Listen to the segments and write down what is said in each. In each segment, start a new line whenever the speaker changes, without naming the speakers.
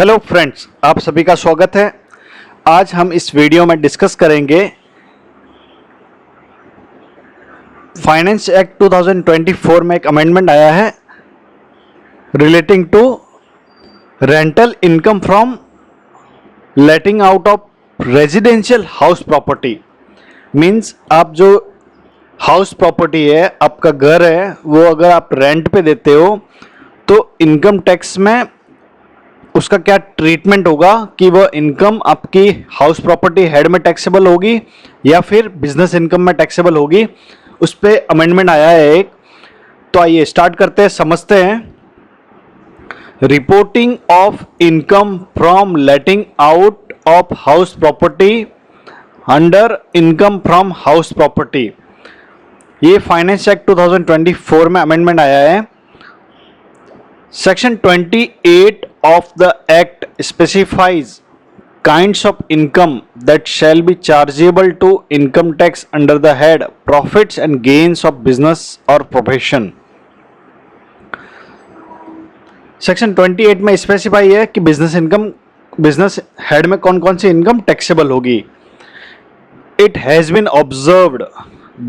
Hello friends, आप सभी का स्वागत है। आज हम इस वीडियो में डिस्कस करेंगे फाइनेंस एक्ट 2024 में एक अमेंडमेंट आया है relating to rental income from letting out of residential house property. Means आप जो हाउस प्रॉपर्टी है, आपका घर है, वो अगर आप रेंट पे देते हो तो इनकम टैक्स में उसका क्या ट्रीटमेंट होगा कि वो इनकम आपकी हाउस प्रॉपर्टी हेड में टैक्सेबल होगी या फिर बिजनेस इनकम में टैक्सेबल होगी। उस पर अमेंडमेंट आया है एक। तो आइए स्टार्ट करते हैं, समझते हैं। Reporting of income from letting out of house property under income from house property, ये फाइनेंस एक्ट 2024 में अमेंडमेंट आया है। Section 28 of the Act specifies kinds of income that shall be chargeable to income tax under the head profits and gains of business or profession. Section 28 में specify है कि business head में कौन कौन सी income taxable होगी। It has been observed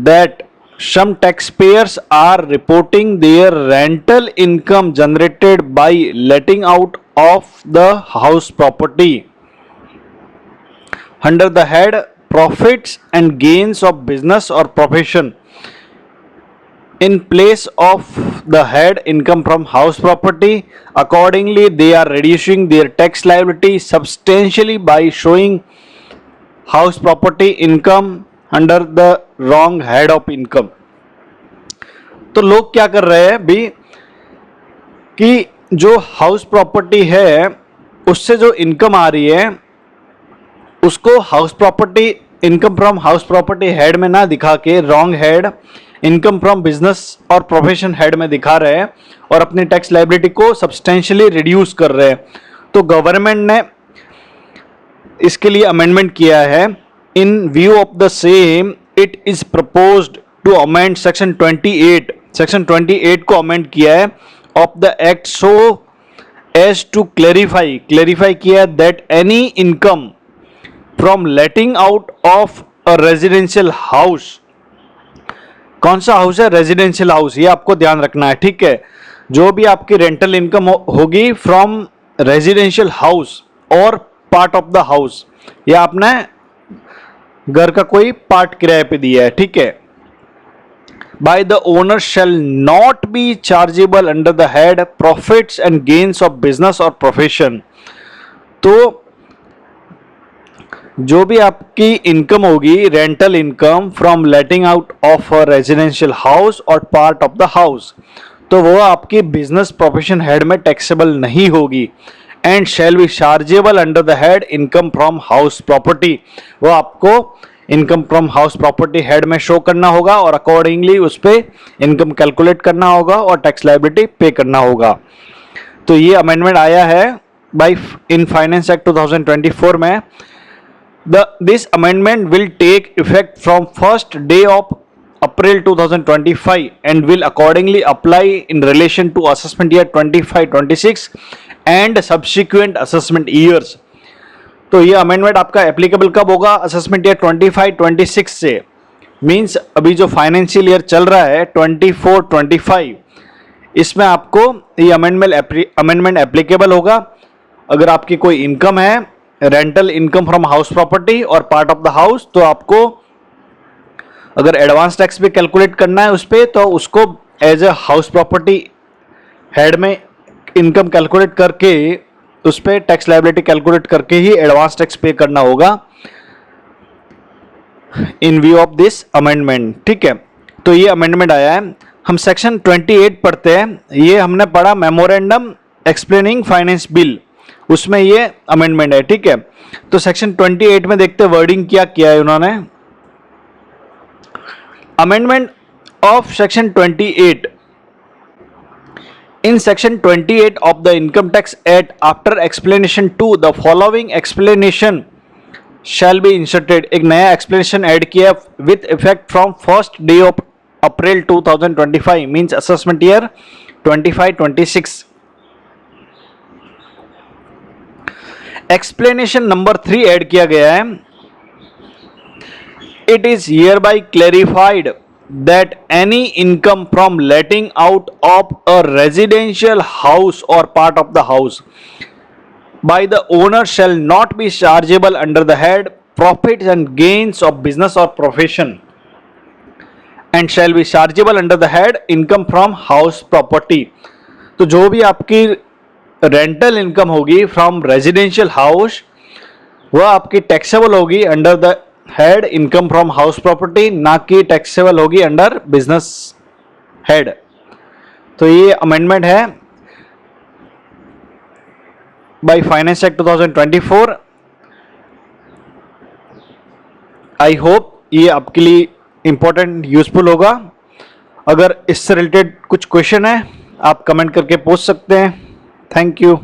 that some taxpayers are reporting their rental income generated by letting out of the house property under the head profits and gains of business or profession in place of the head income from house property. Accordingly, they are reducing their tax liability substantially by showing house property income under the wrong head of income. तो लोग क्या कर रहे हैं भी कि जो house property है उससे जो इनकम आ रही है उसको house property income from house property head में ना दिखा के wrong head income from business और प्रोफेशन हेड में दिखा रहे हैं और अपनी टैक्स लायबिलिटी को सब्सटेंशियली रिड्यूस कर रहे हैं। तो गवर्नमेंट ने इसके लिए अमेंडमेंट किया है। In view of the same, it is proposed to amend section 28. Section 28 को amend किया है of the act so as to clarify किया that any income from letting out of a residential house, कौन सा house है? Residential house, ये आपको ध्यान रखना है, ठीक है। जो भी आपकी रेंटल इनकम होगी फ्रॉम रेजिडेंशियल हाउस और पार्ट ऑफ द हाउस, या आपने घर का कोई पार्ट किराए पे दिया है, ठीक है, by the owner shall not be chargeable under the head profits and gains of business और प्रोफेशन। तो जो भी आपकी इनकम होगी rental income from letting out of a residential house और पार्ट ऑफ द हाउस, तो वो आपकी बिजनेस प्रोफेशन हेड में टैक्सेबल नहीं होगी। And shall be chargeable under the head income from house property, वो आपको income from house property head में शो करना होगा और अकॉर्डिंगली उस पर इनकम कैलकुलेट करना होगा और टैक्स लायबिलिटी पे करना होगा। तो ये अमेंडमेंट आया है बाय इन फाइनेंस एक्ट 2024 में। This amendment will take effect from first day of April 2025 and will accordingly apply in relation to assessment year 25-26 and subsequent assessment years. तो ये अमेंडमेंट आपका एप्लीकेबल कब होगा? असेसमेंट ईयर 25-26 से। Means अभी जो financial year चल रहा है 24-25, इसमें आपको ये अमेंडमेंट एप्लीकेबल होगा। अगर आपकी कोई इनकम है rental income from house property और पार्ट ऑफ द हाउस, तो आपको अगर एडवांस टैक्स भी कैलकुलेट करना है उस पर, तो उसको as a house property head में इनकम कैलकुलेट करके उस पर टैक्स लायबिलिटी कैलकुलेट करके ही एडवांस टैक्स पे करना होगा इन व्यू ऑफ दिस अमेंडमेंट, ठीक है। तो ये अमेंडमेंट आया है। हम सेक्शन 28 पढ़ते हैं। ये हमने पढ़ा मेमोरेंडम एक्सप्लेनिंग फाइनेंस बिल, उसमें ये अमेंडमेंट है, ठीक है। तो सेक्शन 28 में देखते वर्डिंग क्या किया है उन्होंने। Amendment of Section 28. In Section 28 of the Income Tax Act, after explanation 2, the following explanation shall be inserted. एक नया explanation add किया with effect from first day of April 2025, means assessment year 25-26. Explanation number 3 add किया गया है. It is hereby clarified that any income from letting out of a residential house or part of the house by the owner shall not be chargeable under the head profits and gains of business or profession and shall be chargeable under the head income from house property. तो जो भी आपकी rental income होगी from residential house वह आपकी taxable होगी under the head income from house property, ना कि टैक्सेबल होगी अंडर बिजनेस हेड. तो ये अमेंडमेंट है by finance act 2024. I hope ये आपके लिए इंपॉर्टेंट यूजफुल होगा. अगर इससे रिलेटेड कुछ क्वेश्चन है आप कमेंट करके पूछ सकते हैं. Thank you.